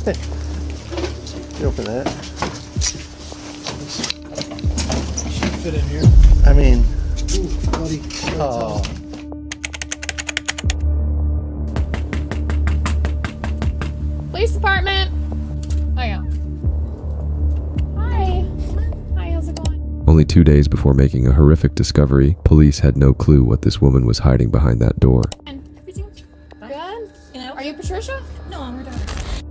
Hey, you open that. Should fit in here. I mean, Ooh, buddy. oh. Police department. Oh yeah. Hi. Hi, how's it going? Only 2 days before making a horrific discovery, police had no clue what this woman was hiding behind that door. And everything good? Are you Patricia? No, I'm her daughter.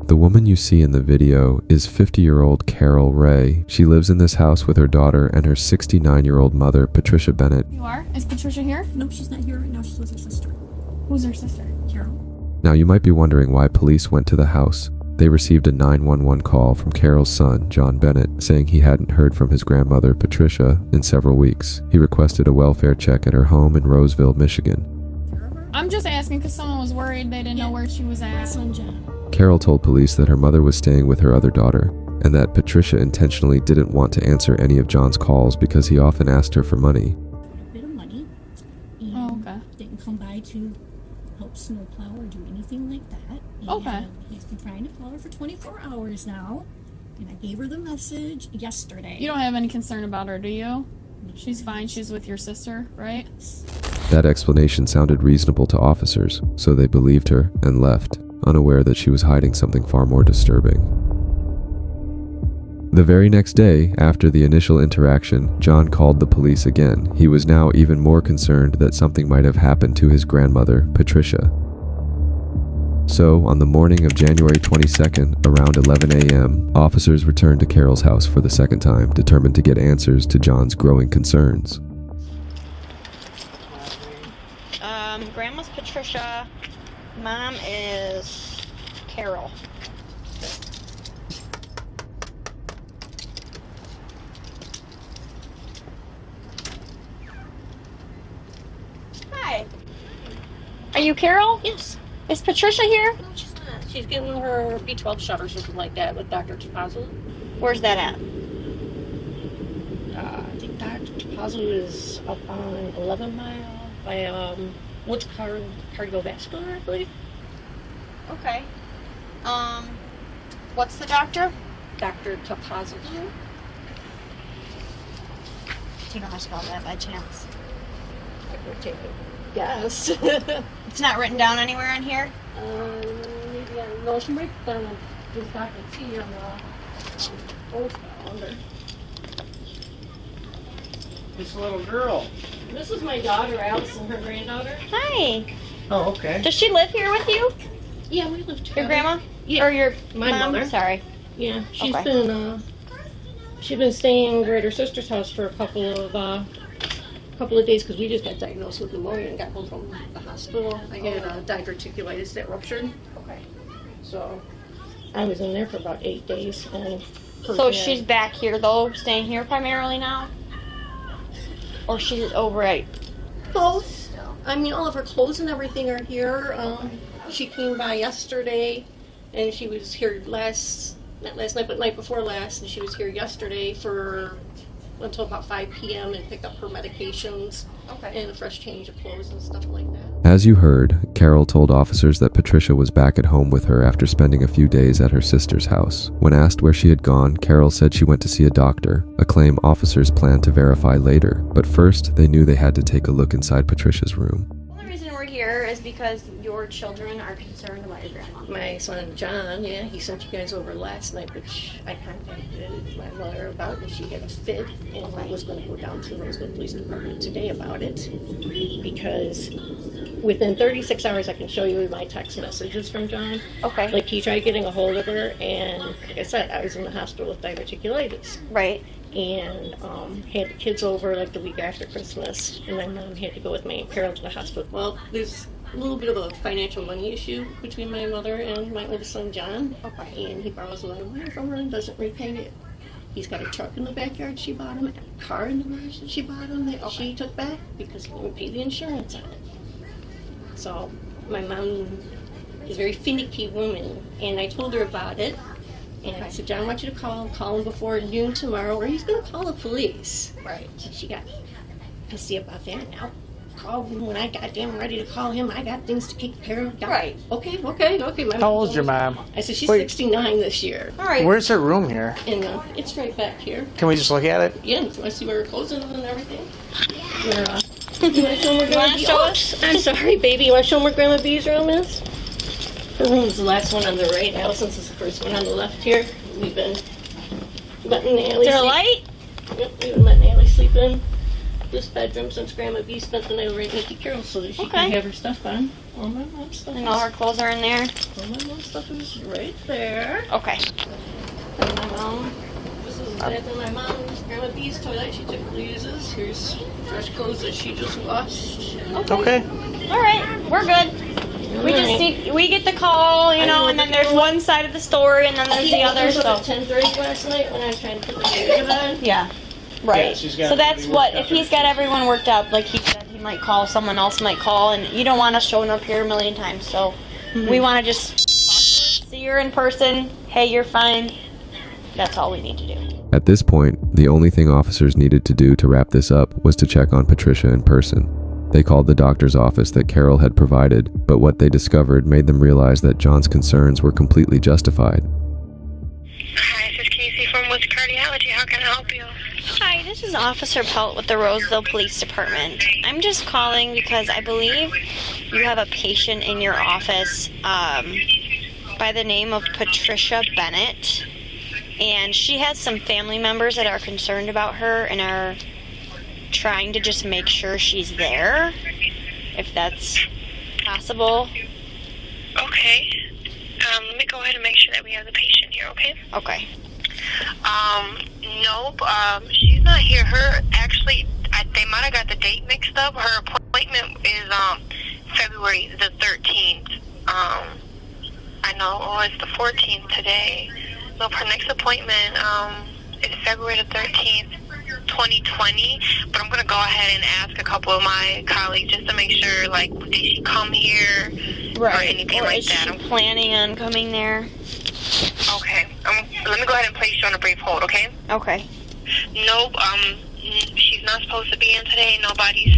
The woman you see in the video is 50-year-old Carol Rey. She lives in this house with her daughter and her 69-year-old mother, Patricia Bennett. You are? Is Patricia here? No, she's not here right now. She's with her sister, Who's her sister? Carol. Now you might be wondering why police went to the house. They received a 911 call from Carol's son, John Bennett, saying he hadn't heard from his grandmother, Patricia, in several weeks. He requested a welfare check at her home in Roseville, Michigan. I'm just asking because someone was worried they didn't know where she was My at. son John. Carol told police that her mother was staying with her other daughter, and that Patricia intentionally didn't want to answer any of John's calls because he often asked her for money. A bit of money. And Oh, okay. didn't come by to help snowplow or do anything like that. And Okay. he's been trying to call her for 24 hours now. And I gave her the message yesterday. You don't have any concern about her, do you? She's fine. She's with your sister, right? That explanation sounded reasonable to officers, so they believed her and left, unaware that she was hiding something far more disturbing. The very next day, after the initial interaction, John called the police again. He was now even more concerned that something might have happened to his grandmother, Patricia. So, on the morning of January 22nd, around 11 a.m., officers returned to Carol's house for the second time, determined to get answers to John's growing concerns. Grandma's Patricia. Mom is Carol. Hi. Are you Carol? Yes. Is Patricia here? No, she's not. She's getting her B12 shot or something like that with Dr. Tapazzo. Where's that at? I think Dr. Tapazzo is up on 11 Mile by Woods Cardiovascular, I believe. Okay. What's the doctor? Dr. Tapazzo. Do you know how to spell that by chance? I would take a guess. It's not written down anywhere in here? Maybe I know she might have done with Dr. T on the old calendar. This little girl. This is my daughter, Allison, her granddaughter. Hi. Oh, okay. Does she live here with you? Yeah, we live together. Your grandma? Yeah. Or your My mom? mother. Sorry. Yeah, she's Okay. been staying over at her sister's house for a couple of days because we just got diagnosed with pneumonia and got home from the hospital. I had diverticulitis that ruptured. Okay. So I was in there for about 8 days. And So she's back here though, staying here primarily now? Or she's over at... both. I mean, all of her clothes and everything are here. She came by yesterday, and she was here not last night, but night before last, and she was here yesterday until about 5 p.m. and picked up her medications and a fresh change of clothes and stuff like that. As you heard, Carol told officers that Patricia was back at home with her after spending a few days at her sister's house. When asked where she had gone, Carol said she went to see a doctor, a claim officers planned to verify later. But first, they knew they had to take a look inside Patricia's room. The only reason we're here is because your children are concerned about your grandma. My son John, he sent you guys over last night, which I contacted my mother about, and she had a fit, and I was going to go down to the Roseville Police Department today about it, because within 36 hours I can show you my text messages from John. Okay. Like, he tried getting a hold of her, and like I said, I was in the hospital with diverticulitis, Right. and had the kids over like the week after Christmas, and my mom had to go with my Aunt Carol to the hospital. Well, there's a little bit of a financial money issue between my mother and my oldest son John. Okay. And he borrows a lot of money from her and doesn't repay it. He's got a truck in the backyard she bought him, a car in the garage that she bought him that she took back because he didn't pay the insurance on it. So my mom is a very finicky woman, and I told her about it. And I said, John, I want you to call him before noon tomorrow, or he's going to call the police. Right. And she got pissy about that now. call him when I got damn ready to call him. I got things to take care of. Right. Okay. My How old's your mom? I said she's Wait. 69 this year. All right. Where's her room here? And it's right back here. Can we just look at it? Yeah, you want to see where her clothes is and everything? You want to show them where You wanna Grandma show Oops, I'm sorry, baby. You want to show them where Grandma B's room is? Her room's the last one on the right. Allison's is the first one on the left here. We've been letting Allie Is there a sleep. light? Yep, we've been letting Allie sleep in this bedroom since Grandma B spent the night over at Nikki Carol so that she Okay. can have her stuff on. All my mom's stuff And all her clothes are in there. all my mom's stuff is right there. Okay. And my mom. This is the bathroom my mom's Grandma B's toilet she typically uses. Here's fresh clothes that she just washed. Okay. All right. We're good. We get the call, you know, and then there's one side of the story, and then there's the other. I was up So at 10:30 last night when I was trying to put the baby to bed. yeah. Right. Yeah, she's got So that's everybody what worked if up he's got everyone worked up, like he said, he might call. Someone else might call, and you don't want us showing up here a million times. So we want to just talk to her, see her in person. Hey, you're fine. That's all we need to do. At this point, the only thing officers needed to do to wrap this up was to check on Patricia in person. They called the doctor's office that Carol had provided, but what they discovered made them realize that John's concerns were completely justified. Hi, this is Casey from Woods Cardiology. How can I help you? Hi, this is Officer Pelt with the Roseville Police Department. I'm just calling because I believe you have a patient in your office by the name of Patricia Bennett. And she has some family members that are concerned about her and are trying to just make sure she's there, if that's possible. Okay. Let me go ahead and make sure that we have the patient here, okay? Okay. Nope. She's not here. They might have got the date mixed up. Her appointment is February the 13th. I know. Oh, it's the 14th today. Nope. Her next appointment is February the 13th. 2020, but I'm going to go ahead and ask a couple of my colleagues just to make sure, like, did she come here or anything Or like is that? she planning on coming there? Okay. Let me go ahead and place you on a brief hold, okay? Okay. Nope, she's not supposed to be in today. Nobody's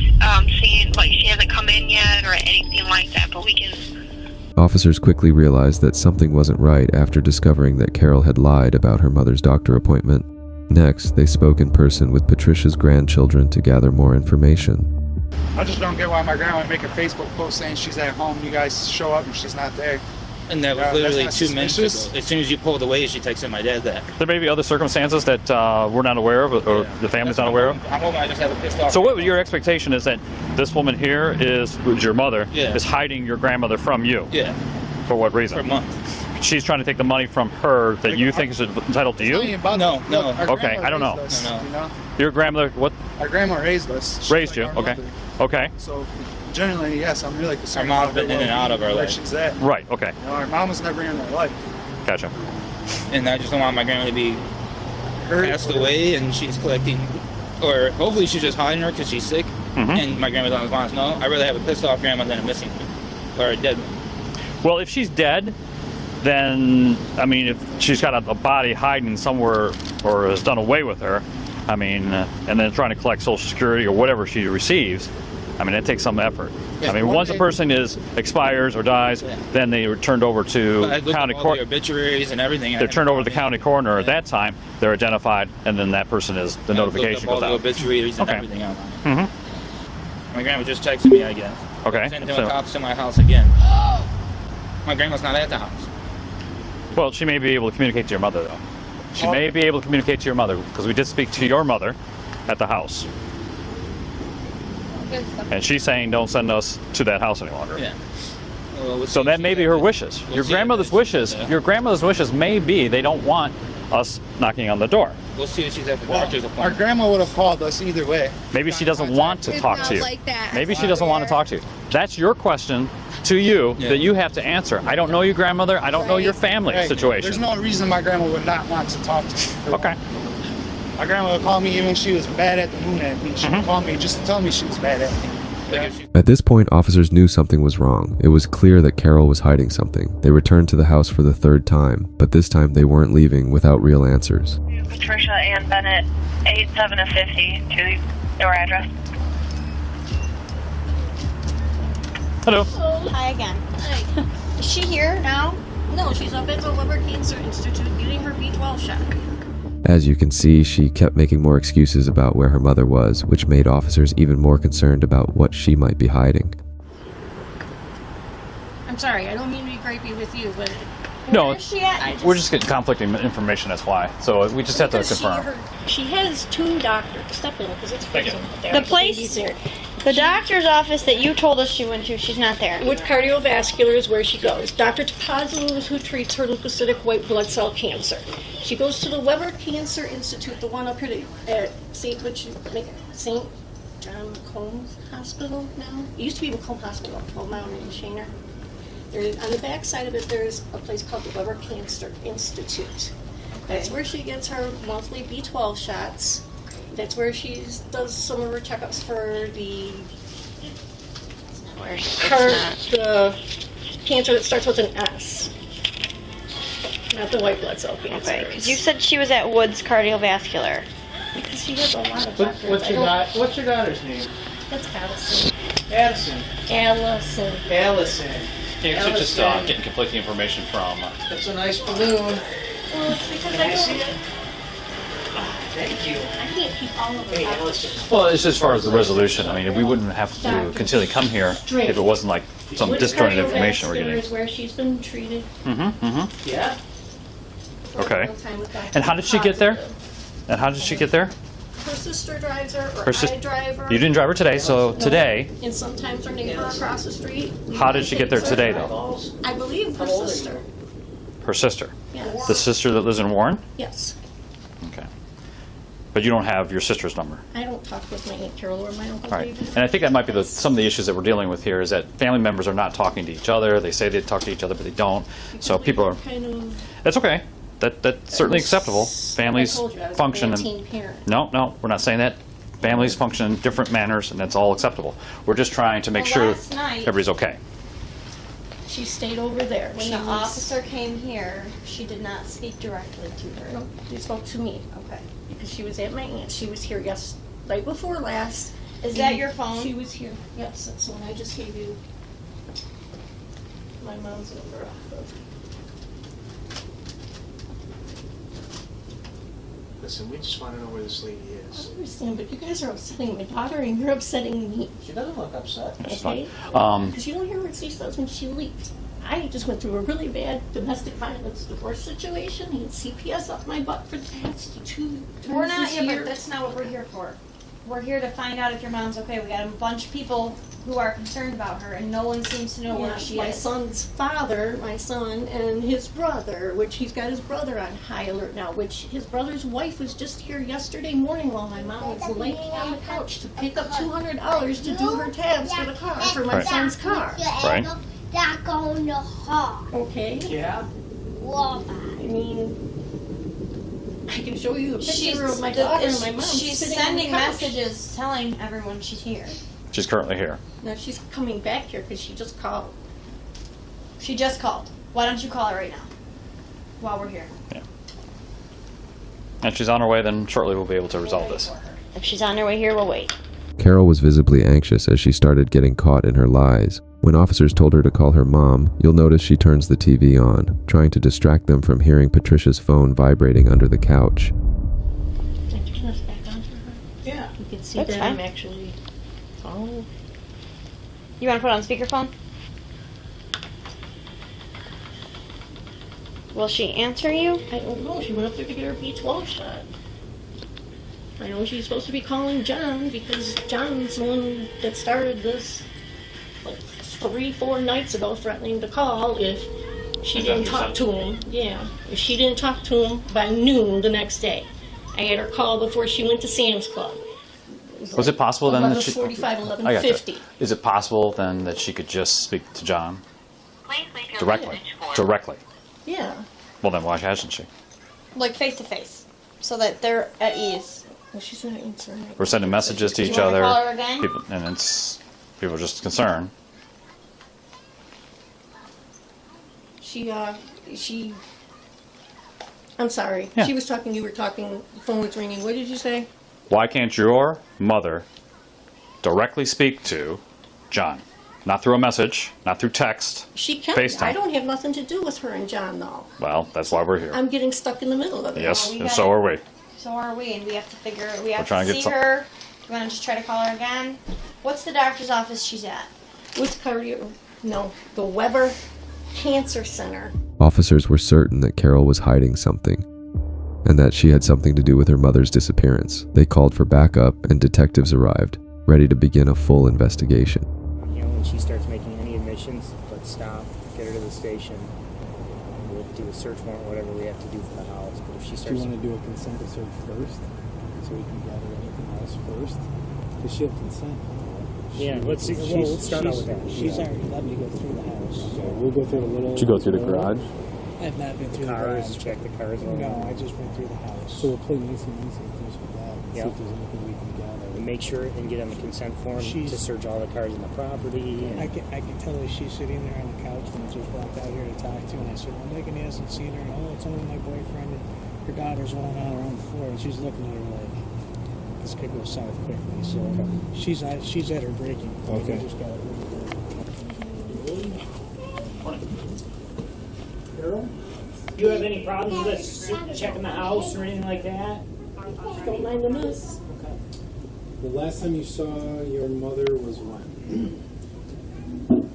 seen, like, she hasn't come in yet or anything like that, but we can... Officers quickly realized that something wasn't right after discovering that Carol had lied about her mother's doctor appointment. Next, they spoke in person with Patricia's grandchildren to gather more information. I just don't get why my grandma would make a Facebook post saying she's at home. You guys show up and she's not there. And that was Yeah, literally that's 2 not minutes suspicious. ago. As soon as you pulled away, she texted my dad that. There may be other circumstances that we're not aware of, or the family's not aware of. I'm hoping I just have a pissed off. So what your expectation is that this woman here who's your mother, Yeah. is hiding your grandmother from you? Yeah, For what for a reason? month. She's trying to take the money from her that you think is entitled to It's not you? even about No, that. no. Look, our Okay, grandma I don't know. raised us, No. You know? Your grandmother, what? Our grandma raised us. She's Raised like you, our okay. mother. Okay, So, generally, yes, I'm really concerned. Our mom's about her been in and out of our where life. she's at. right, okay, You know, our mom was never in our life. gotcha. And I just don't want my grandma to be Hurt passed or- away and she's collecting, or hopefully she's just hiding her because she's sick. Mhm. And my grandma doesn't want to know. I'd rather have a pissed off grandma than a missing one. Or a dead one. Well, if she's dead, then, I mean, if she's got a body hiding somewhere or has done away with her, I mean, and then trying to collect Social Security or whatever she receives, I mean, it takes some effort. Yeah, I mean, one once a day- person expires or dies, Yeah. then they are turned over But I to looked county up all court. the obituaries and everything. They're turned over to the county coroner. At Yeah. that time, they're identified, and then that person is, the notification all goes the out. obituaries and Okay. everything out. Mm-hmm. My grandma just texted me again. Okay. Sending the So, cops to my house again. My grandma's not at the house. well, she may be able to communicate to your mother, though. She may be able to communicate to your mother, because we did speak to your mother at the house. And she's saying, don't send us to that house any longer. Yeah. Well, we'll So see that if may she's be at her the- wishes. we'll Your see if grandmother's she's wishes. at the- Your grandmother's wishes may be they don't want us knocking on the door. We'll see if she's at the Well, doctor's our appointment. grandma would have called us either way. Maybe she doesn't want to talk to you. like that. Maybe she doesn't want to talk to you. That's your question to you Yeah. that you have to answer. I don't know your grandmother. I don't know your family Right. situation. There's no reason my grandma would not want to talk to me. Okay. My grandma would call me even when she was bad at the moon at me. She would call me just to tell me she was bad at me. Like if she's At this point, officers knew something was wrong. It was clear that Carol was hiding something. They returned to the house for the third time, but this time they weren't leaving without real answers. Patricia Ann Bennett, 87 of 50, to your address. Hello. Hi again. Hi. Is she here now? No, she's up at the Liver Cancer Institute getting her B12 shot. As you can see, she kept making more excuses about where her mother was, which made officers even more concerned about what she might be hiding. I'm sorry, I don't mean to be gripey with you, but No, Where is she at? we're just getting conflicting information, that's why. So we just have to because confirm. she has 2 doctors. Step in, because it's freezing out there. The place, There. the doctor's office that you told us she went to, she's not there. With cardiovascular is where she goes. Dr. Tapazzo is who treats her leukocytic white blood cell cancer. She goes to the Weber Cancer Institute, the one up here at St. John McComb's Hospital now. It used to be McComb Hospital, Old Mountain in Shaner. On the back side of it, there's a place called the Weber Cancer Institute. That's where she gets her monthly B12 shots. That's where she does some of her checkups for the cancer that starts with an S. Not the white blood cell cancer. Okay, 'cause you said she was at Woods Cardiovascular. Because she has a lot of doctors. What's your daughter's name? That's Allison. Addison. Allison. Allison. Yeah, you're just getting conflicting information from... That's a nice balloon. Well, it's because Can I see it? Thank you. I can't keep all of Hey, them. Allison. Well, it's as far as the resolution. I mean, we wouldn't have to continually come here if it wasn't like some disjointed information we're getting. Is where she's been treated. Yeah? Okay. All the time with Dr. And how did she get there? And how did she get there? Her sister drives her, or Her sis- I drive her. You didn't drive her today, so today, And sometimes her neighbor across the street. how did she get there today, though? I believe her sister. Her sister. Yes. The sister that lives in Warren? Yes. Okay. But you don't have your sister's number. I don't talk with my Aunt Carol or my Uncle All right. David. And I think that might be some of the issues that we're dealing with here is that family members are not talking to each other. They say they talk to each other, but they don't. So people are... Kind of. That's okay. That's certainly acceptable. Families I told you, I was a function bad in... teen parent. No, we're not saying that. Families function in different manners, and that's all acceptable. We're just trying to make Well, sure last night- everybody's okay. She stayed over there. When the officer came here, she did not speak directly to her. No, she spoke to me. Okay. Because she was at my aunt's. She was here night before last. Is that your phone? She was here. Yes, that's the one I just gave you. My mom's number off of. Listen, we just want to know where this lady I is. don't understand, but you guys are upsetting my daughter and you're upsetting me. She doesn't look upset. That's Okay? fine. Because you don't hear what she says when she leaves. I just went through a really bad domestic violence divorce situation. He had CPS up my butt for the past 2 We're not this here, year. but that's not what we're here for. We're here to find out if your mom's okay. We got a bunch of people who are concerned about her, and no one seems to know where she my is. son's father, my son, and his brother, which he's got his brother on high alert now, which his brother's wife was just here yesterday morning while my mom was laying on the couch to pick up $200 to do her tabs for the car, for my Right. son's car. Right. Okay? Yeah? I mean, I can show you a picture of my the- daughter and my mom she's sitting on the sending couch. messages telling everyone she's here. She's currently here. Now she's coming back here because she just called. She just called. Why don't you call her right now? While we're here. And she's on her way, then shortly we'll be able to resolve this. If she's on her way here, we'll wait. Carol was visibly anxious as she started getting caught in her lies. When officers told her to call her mom, you'll notice she turns the TV on, trying to distract them from hearing Patricia's phone vibrating under the couch. Can I turn this back on for her? Yeah. You can see That's that fine. I'm actually. Oh. You want to put it on speakerphone? Will she answer you? I don't know. She went up there to get her B12 shot. I know she's supposed to be calling John because John's the one that started this like 3-4 nights ago, threatening to call if she didn't talk to him. Yeah, if she didn't talk to him by noon the next day. I had her call before she went to Sam's Club. Was it possible then that she... 11:45, I gotcha. 11:50. Is it possible then that she could just speak to John Please leave your directly? message for Directly. Yeah. Well, then why hasn't she? Like face to face, so that they're at ease. Well, she's not answering. We're sending messages to You each wanna other. call her again? People, and people are just concerned. I'm sorry. Yeah. She was talking, you were talking, the phone was ringing. What did you say? Why can't your mother directly speak to John? Not through a message, not through text. She can. FaceTime. I don't have nothing to do with her and John, though. Well, that's why we're here. I'm getting stuck in the middle of it. Yes, we and gotta- so are we. So are we, and we have to we have trying to to see get some- her. Do you want to just try to call her again? What's the doctor's office she's at? With the Weber Cancer Center. Officers were certain that Carol was hiding something, and that she had something to do with her mother's disappearance. They called for backup, and detectives arrived, ready to begin a full investigation. You know, when she starts making any admissions, let's stop, get her to the station. We'll do a search warrant, whatever we have to do for the house. But if she Do starts, you want to do a consent to search first, so we can gather anything else first? Does she have consent? yeah, let's see. Well, let's start out with that. She's already let me go through the house. So we'll go through the little. Did you go through the garage? I've not been through Cars, the garage. check the cars. No, I just went through the house. So we'll play nice and easy first with that. And Yeah. See if there's anything we can gather. And make sure and get on the consent form to search all the cars in the property. And I can tell her she's sitting there on the couch when I just walked out here to talk to, and I said, well, Megan hasn't seen her. And, oh, it's only my boyfriend, and her daughter's running out on the floor, and she's looking at her like, this could go south quickly. So she's at her breaking point. Okay. We just got to Carol, do you have any problems with us checking the house or anything like that? Don't mind the mess. The last time you saw your mother was when?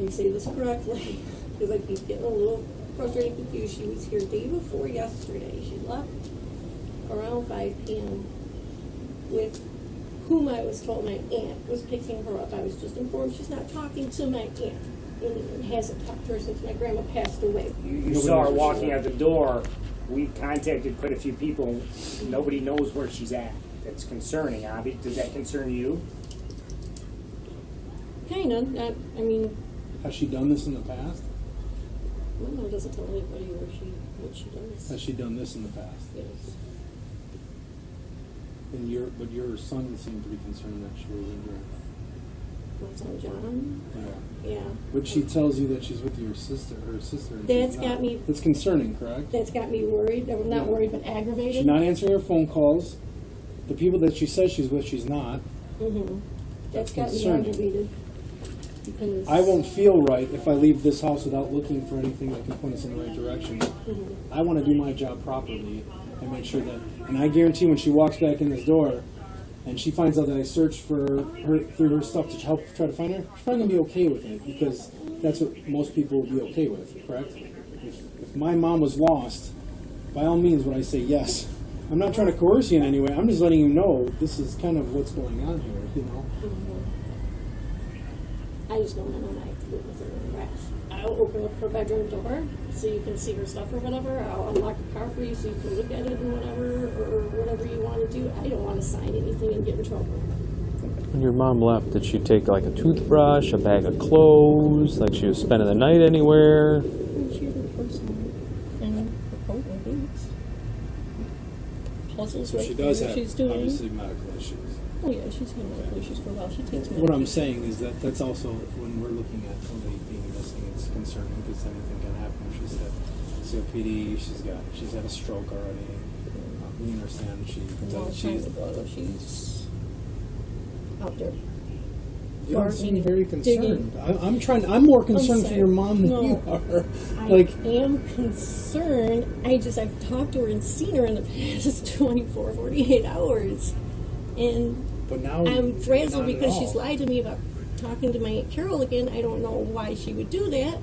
You say this correctly, because I keep getting a little frustrated and confused. She was here day before yesterday. She left around 5 p.m. with whom I was told my aunt was picking her up. I was just informed she's not talking to my aunt and hasn't talked to her since my grandma passed away. You saw her walking out the door. We've contacted quite a few people. Nobody knows where she's at. That's concerning, Abby. Does that concern you? Kind of. I mean, Has she done this in the past? Mama doesn't tell anybody what she does. Has she done this in the past? Yes. And your son seemed to be concerned that she was injured. My son John. Yeah. But she tells you that she's with your sister, her sister. And That's she's got not. me. That's concerning, correct? That's got me worried. I'm not worried, but aggravated. She's not answering her phone calls. The people that she says she's with, she's not. Mm-hmm. That's got me concerning. aggravated. Because I won't feel right if I leave this house without looking for anything that can point us in the right direction. Mm-hmm. I want to do my job properly and make sure that. And I guarantee when she walks back in this door, and she finds out that I searched for her through her stuff to help try to find her, she's probably gonna be okay with it because that's what most people would be okay with, correct? If my mom was lost, by all means would I say yes. I'm not trying to coerce you in any way. I'm just letting you know this is kind of what's going on here, you know. I just don't know when I have to live with her in the rest. I'll open up her bedroom door so you can see her stuff or whatever. I'll unlock the car for you so you can look at it and whatever, or whatever you want to do. I don't want to sign anything and get in trouble. When your mom left, did she take like a toothbrush, a bag of clothes, like she was spending the night anywhere? She had her purse and her coat and boots. Puzzles So right she does there have she's doing. obviously medical issues. Oh yeah, she's had medical issues for a while. She takes medication. What I'm saying is that that's also when we're looking at somebody being missing, it's concerning because anything can happen. She's had COPD, she's had a stroke already. We understand she's out there. you don't seem very Digging. concerned. I'm more concerned for your mom than you are. I am concerned. I've talked to her and seen her in the past 24, 48 hours. And but now I'm frazzled not at because all. she's lied to me about talking to my Aunt Carol again. I don't know why she would do that.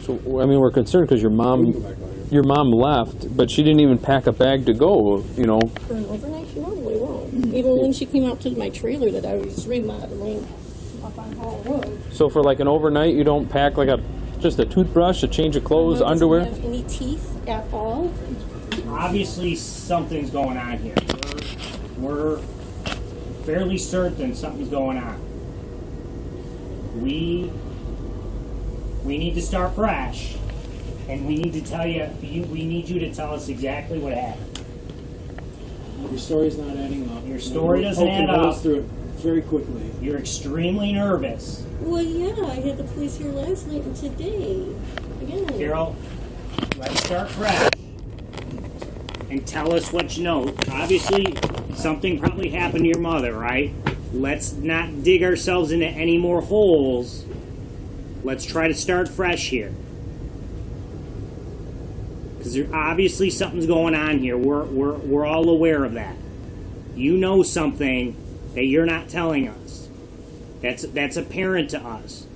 So I mean, we're concerned because your mom left, but she didn't even pack a bag to go. You know. For an overnight, she normally won't. Even when she came out to my trailer that I was remodeling up on Hall Road. So for like an overnight, you don't pack like just a toothbrush, a change of clothes, Mom doesn't underwear. have any teeth at all. Obviously, something's going on here. We're fairly certain something's going on. We need to start fresh, and we need to tell you. We need you to tell us exactly what happened. Your story's not adding up. Your story We're doesn't poking add holes up. through it very quickly. You're extremely nervous. Well, yeah, I had the police here last night and today. Again. Carol, let's start fresh and tell us what you know. Obviously, something probably happened to your mother, right? Let's not dig ourselves into any more holes Let's try to start fresh here. Because obviously something's going on here. We're all aware of that. You know something that you're not telling us. That's apparent to us.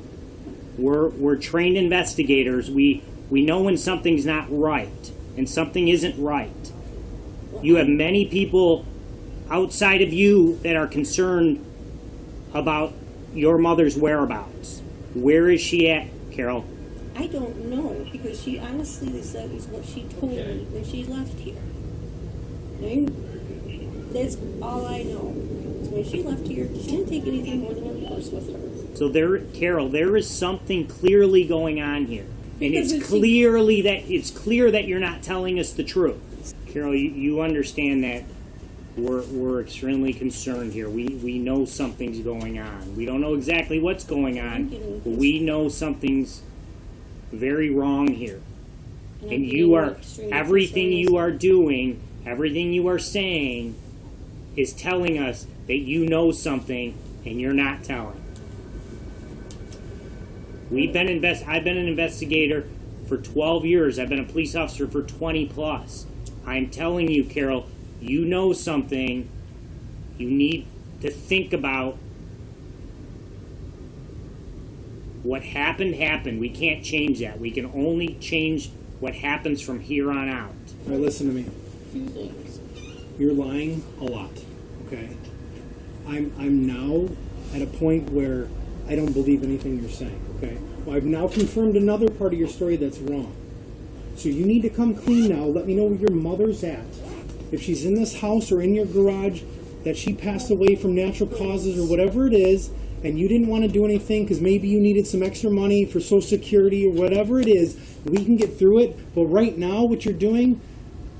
We're trained investigators. We know when something's not right and something isn't right. You have many people outside of you that are concerned about your mother's whereabouts. Where is she at, Carol? I don't know, because she honestly said is what she told me when she left here. That's all I know. So when she left here, she didn't take anything more than her purse with her. So Carol, there is something clearly going on here. And Because it's clear that you're not telling us the truth. Carol, you understand that we're extremely concerned here. We know something's going on. We don't know exactly what's going on, but we know something's very wrong here. And you are, everything you are doing, everything you are saying is telling us that you know something and you're not telling. I've been an investigator for 12 years. I've been a police officer for 20 plus. I'm telling you, Carol, you know something. You need to think about what happened. We can't change that. We can only change what happens from here on out. All right, listen to me. A few things. You're lying a lot, okay? I'm now at a point where I don't believe anything you're saying, okay? Well, I've now confirmed another part of your story that's wrong. So you need to come clean now. Let me know where your mother's at. If she's in this house or in your garage, that she passed away from natural causes or whatever it is, and you didn't want to do anything because maybe you needed some extra money for Social Security or whatever it is, we can get through it. But right now what you're doing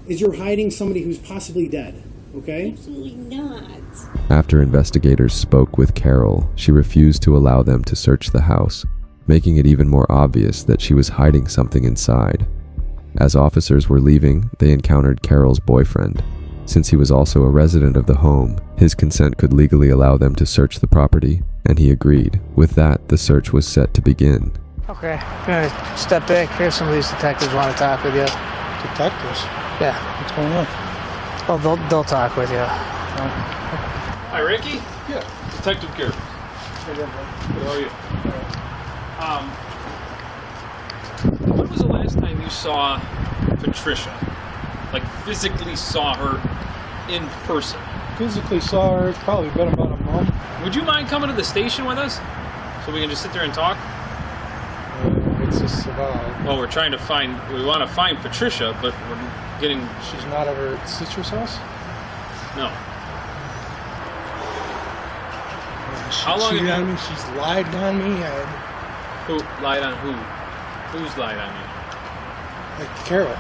is you're hiding somebody who's possibly dead, okay? Absolutely not. After investigators spoke with Carol, she refused to allow them to search the house, making it even more obvious that she was hiding something inside. As officers were leaving, they encountered Carol's boyfriend. Since he was also a resident of the home, his consent could legally allow them to search the property, and he agreed. With that, the search was set to begin. Okay, I'm gonna step back here. Some of these detectives want to talk with you. Detectives? Yeah. What's going on? Well, they'll talk with you. Hi, Ricky. Yeah. Detective Carol. How are you? When was the last time you saw Patricia? Like, physically saw her in person? Physically saw her, it's probably been about a month. Would you mind coming to the station with us? So we can just sit there and talk? What's this about? Well, we want to find Patricia, but we're getting... She's not at her sister's house? No. She How long cheated have you... on me? She's lied on me? Who lied on who? Who's lied on you? Like Carol.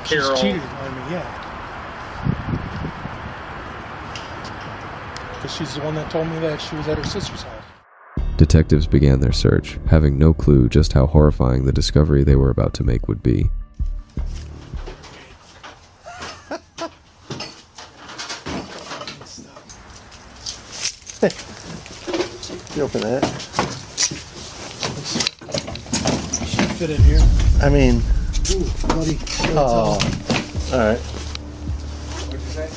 Carol. She's cheated on me, yeah. Because she's the one that told me that she was at her sister's house. Detectives began their search, having no clue just how horrifying the discovery they were about to make would be. You open that? Should fit in here. I mean... Ooh, buddy. Oh, alright. What'd you say?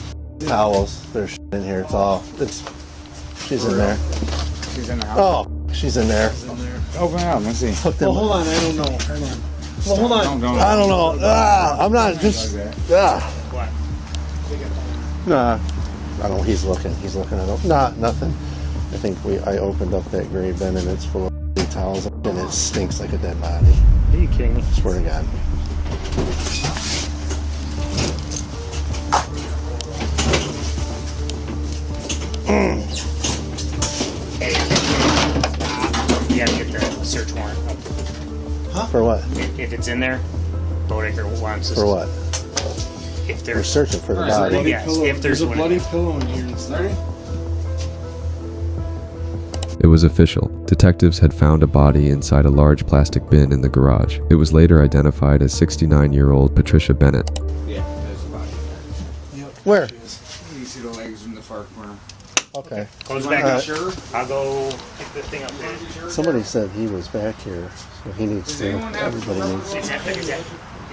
Towels. There's in here. She's in there. She's in the house? Oh, she's in there. Open it up, let's see. Well, hold on, I don't know. Hold on. Well, hold on. I don't know. I'm not just... What? Nah. I don't know. He's looking. I don't... Nah, nothing. I think I opened up that gray bin and it's full of towels and it stinks like a dead body. Are you kidding me? Swear to God. You gotta get the search warrant up. Huh? For what? If it's in there, Bodecker wants us. For what? If We're there's searching for the body. Yes, if there's a one bloody in there. pillow in here. Sorry? It was official. Detectives had found a body inside a large plastic bin in the garage. It was later identified as 69-year-old Patricia Bennett. Yeah, there's a body. Yep. Where? You see the legs in the far corner. Okay. Goes back up. I'll go pick this thing up there. Somebody said he was back here, so he needs to. Everybody needs.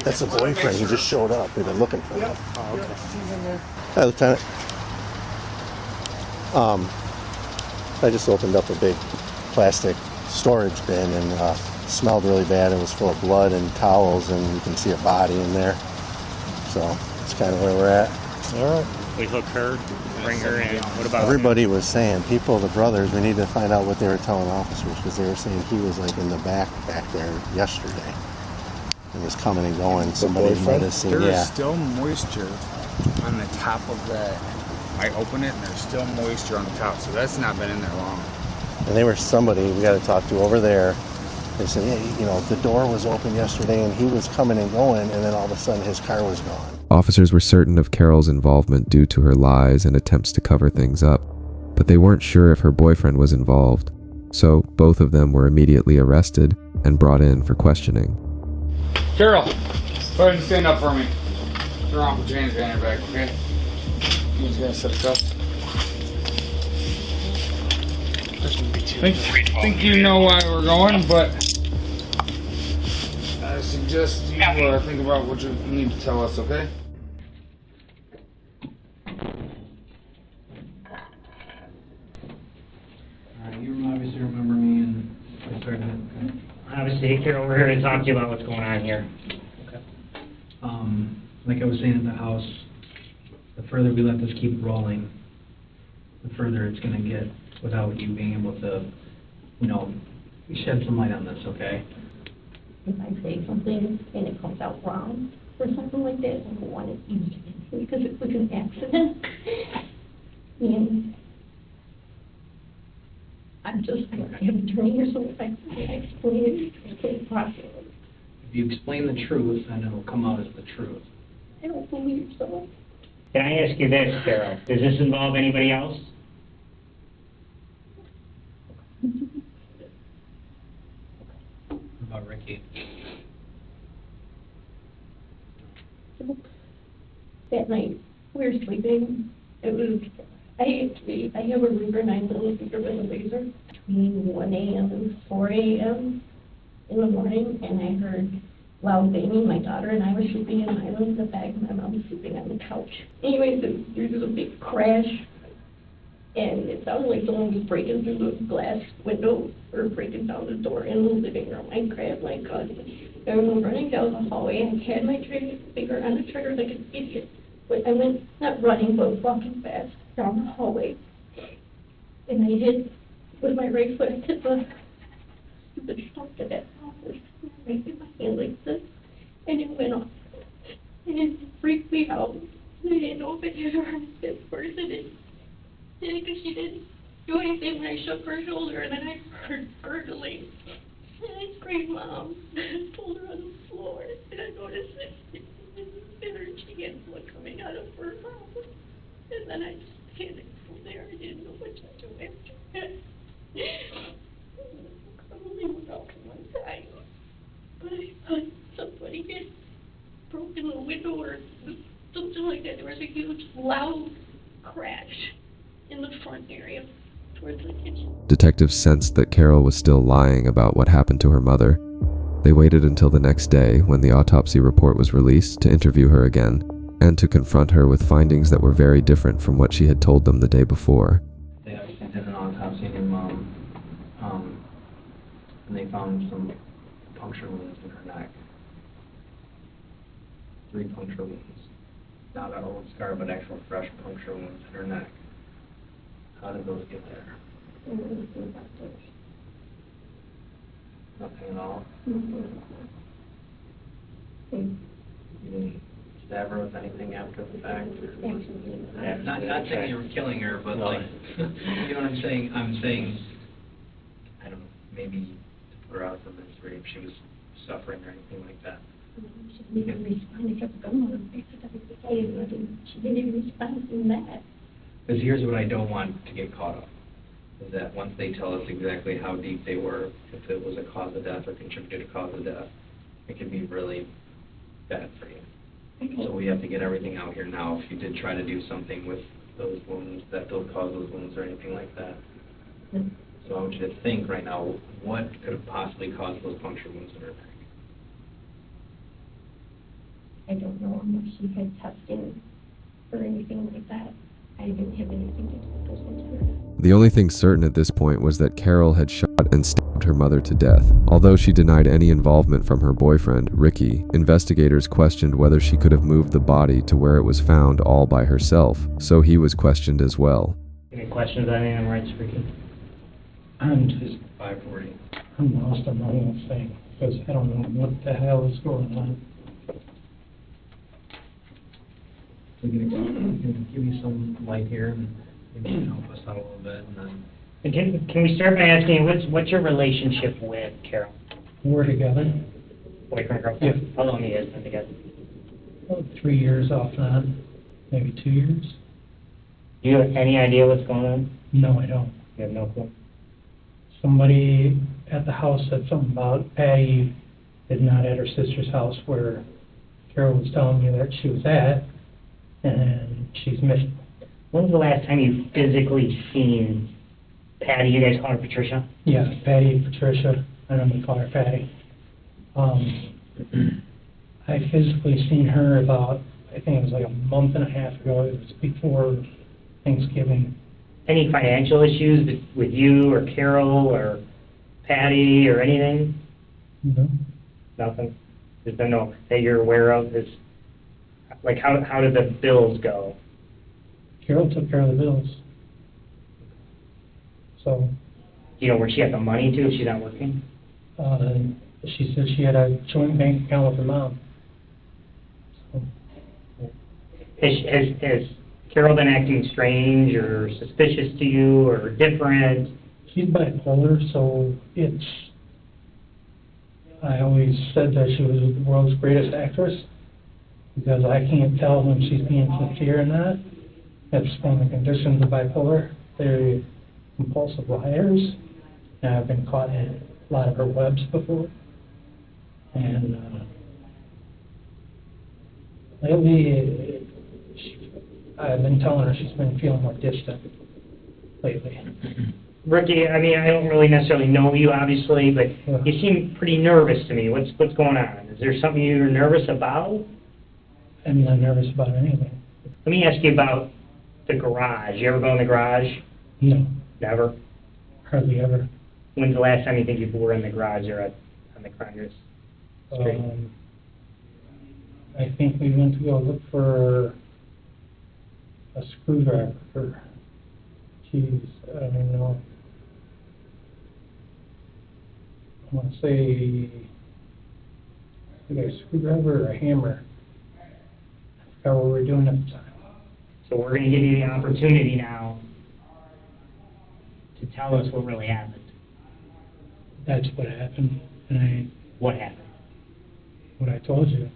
That's a boyfriend. He just showed up. They've been looking for him. Oh, okay. Hi, Lieutenant. I just opened up a big plastic storage bin and smelled really bad. It was full of blood and towels, and you can see a body in there. So that's kind of where we're at. All right. We hook her, bring her in. What about Everybody was saying, the brothers, we need to find out what they were telling officers, because they were saying he was like in the back there yesterday and was coming and going. Somebody might have seen. There Yeah. is still moisture on the top of that. I open it and there's still moisture on the top, so that's not been in there long. And they were somebody we got to talk to over there. They said, yeah, the door was open yesterday and he was coming and going, and then all of a sudden his car was gone. Officers were certain of Carol's involvement due to her lies and attempts to cover things up, but they weren't sure if her boyfriend was involved. So both of them were immediately arrested and brought in for questioning. Carol, go ahead and stand up for me. Your Uncle James got your back, okay? He's gonna set it up. Think you know why we're going, but I suggest you think about what you need to tell us, okay? You obviously remember me and I started it. Obviously, Carol, we're here to talk to you about what's going on here. Okay. Like I was saying at the house, the further we let this keep rolling, the further it's going to get without you being able to, shed some light on this, okay? If I say something and it comes out wrong or something like that, I don't want it used against me because it was an accident. And I have an attorney here, so if I explain it, it's possible. If you explain the truth, then it'll come out as the truth. I don't believe so. Can I ask you this, Carol? Does this involve anybody else? What about Ricky? That night, we were sleeping. It was, I have a Ruger 9mm with a laser between 1 a.m. and 4 a.m. in the morning, and I heard loud banging. My daughter and I were sleeping in my room in the back, and my mom was sleeping on the couch. Anyways, there was a big crash, and it sounded like someone was breaking through the glass window or breaking down the door in the living room. I grabbed my gun, and I went running down the hallway and had my finger on the trigger like an idiot. But I went, not running, but walking fast down the hallway. And I hit, with my right foot, I hit the stump of that office. Right in my hand like this. And it went off. And it freaked me out. I didn't know if it hit her on this person. Because she didn't do anything when I shook her shoulder. And then I heard gurgling. And I screamed, Mom. I pulled her on the floor. And I noticed that she had blood coming out of her mouth. And then I just panicked from there. I didn't know what to do after that. I only went out one time. But I thought somebody had broken the window or something like that. There was a huge, loud crash in the front area towards the kitchen. Detectives sensed that Carol was still lying about what happened to her mother. They waited until the next day, when the autopsy report was released, to interview her again, and to confront her with findings that were very different from what she had told them the day before. They actually did an autopsy on your mom, and they found some puncture wounds in her neck. 3 puncture wounds. Not an old scar, but actual fresh puncture wounds in her neck. How did those get there? Nothing at all? You didn't stab her with anything after the fact? Not saying you were killing her, but like, you know what I'm saying? I'm saying, I don't know, maybe to put her out of her misery if she was suffering or anything like that. She didn't even respond. I kept going on her face. She didn't even respond from that. Because here's what I don't want to get caught up, is that once they tell us exactly how deep they were, if it was a cause of death or contributed to cause of death, it can be really bad for you. So we have to get everything out here now. If you did try to do something with those wounds, that they'll cause those wounds or anything like that. So I want you to think right now, what could have possibly caused those puncture wounds in her back? I don't know if she had testing or anything like that. I didn't have anything to do with those incidents. The only thing certain at this point was that Carol had shot and stabbed her mother to death. Although she denied any involvement from her boyfriend, Ricky, investigators questioned whether she could have moved the body to where it was found all by herself, so he was questioned as well. Any questions on any rights, Ricky? I'm just, 540. I'm lost on my own thing, because I don't know what the hell is going on. We're gonna give you some light here and maybe help us out a little bit, and then Can we start by asking, what's your relationship with Carol? We're together. Boyfriend, girlfriend? Yeah. How long have you guys been together? About 3 years off and on, maybe 2 years. Do you have any idea what's going on? No, I don't. You have no clue? Somebody at the house said something about Patty is not at her sister's house where Carol was telling me that she was at, and she's missing. When's the last time you physically seen Patty? You guys call her Patricia? Yeah, Patty, Patricia, I don't know, call her Patty. I physically seen her about, I think it was like a month and a half ago. It was before Thanksgiving. Any financial issues with you or Carol or Patty or anything? No. Nothing? There's been no that you're aware of? Like, how did the bills go? Carol took care of the bills. So, Do you know where she had the money to if she's not working? she said she had a joint bank account with her mom. So, Has Carol been acting strange or suspicious to you or different? she's bipolar, so it's, I always said that she was the world's greatest actress, because I can't tell when she's being sincere or not. That's one of the conditions of bipolar. They're compulsive liars, and I've been caught in a lot of her webs before. And lately, I've been telling her she's been feeling more distant lately. Ricky, I mean, I don't really necessarily know you, obviously, but you seem pretty nervous to me. What's going on? Is there something you're nervous about? I'm not nervous about anything. Let me ask you about the garage. You ever go in the garage? No, Never? hardly ever. When's the last time you think you were in the garage or on the Congress Street? I think we went to go look for a screwdriver for, geez, I don't even know. I want to say either a screwdriver or a hammer. I forgot what we were doing at the time. So we're going to give you the opportunity now to tell us what really happened. That's what happened, and What happened? what I told you.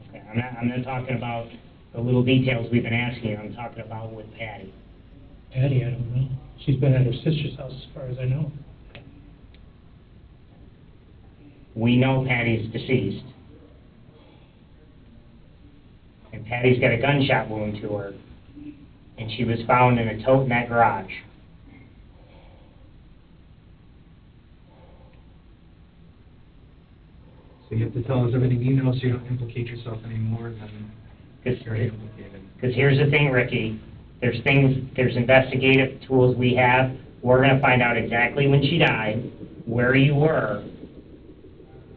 Okay, I'm not talking about the little details we've been asking you. I'm talking about with Patty. Patty, I don't know. She's been at her sister's house as far as I know. We know Patty's deceased. And Patty's got a gunshot wound to her. And she was found in a tote in that garage. so you have to tell us everything you know so you don't implicate yourself anymore, and then you're implicated. Because here's the thing, Ricky. There's investigative tools we have. We're going to find out exactly when she died, where you were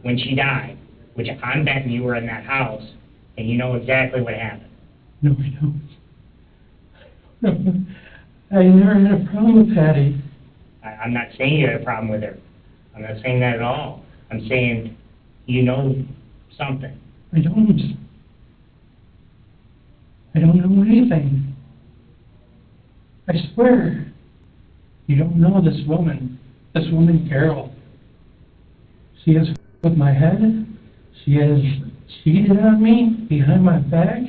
when she died, which I'm betting you were in that house, and you know exactly what happened. No, I don't. I never had a problem with Patty. I'm not saying you had a problem with her. I'm not saying that at all. I'm saying you know something. I don't know anything. I swear. You don't know this woman. This woman, Carol. She has with my head. She has cheated on me behind my back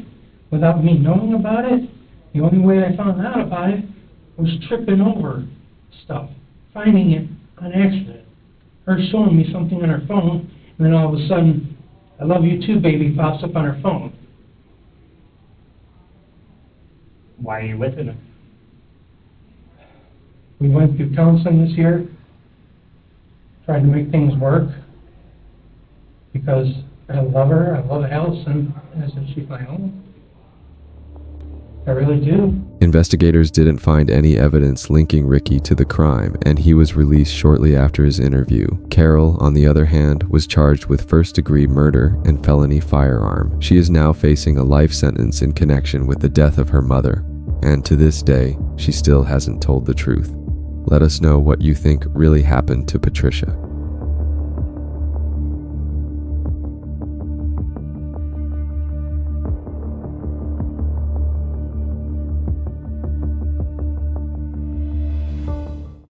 without me knowing about it. The only way I found out about it was tripping over stuff, finding it on accident. Her showing me something on her phone, and then all of a sudden, "I love you too, baby," pops up on her phone. Why are you with her? We went through counseling this year, tried to make things work, because I love her, I love the house, and I said she's my home. I really do. Investigators didn't find any evidence linking Ricky to the crime, and he was released shortly after his interview. Carol, on the other hand, was charged with first-degree murder and felony firearm. She is now facing a life sentence in connection with the death of her mother, and to this day, she still hasn't told the truth. Let us know what you think really happened to Patricia.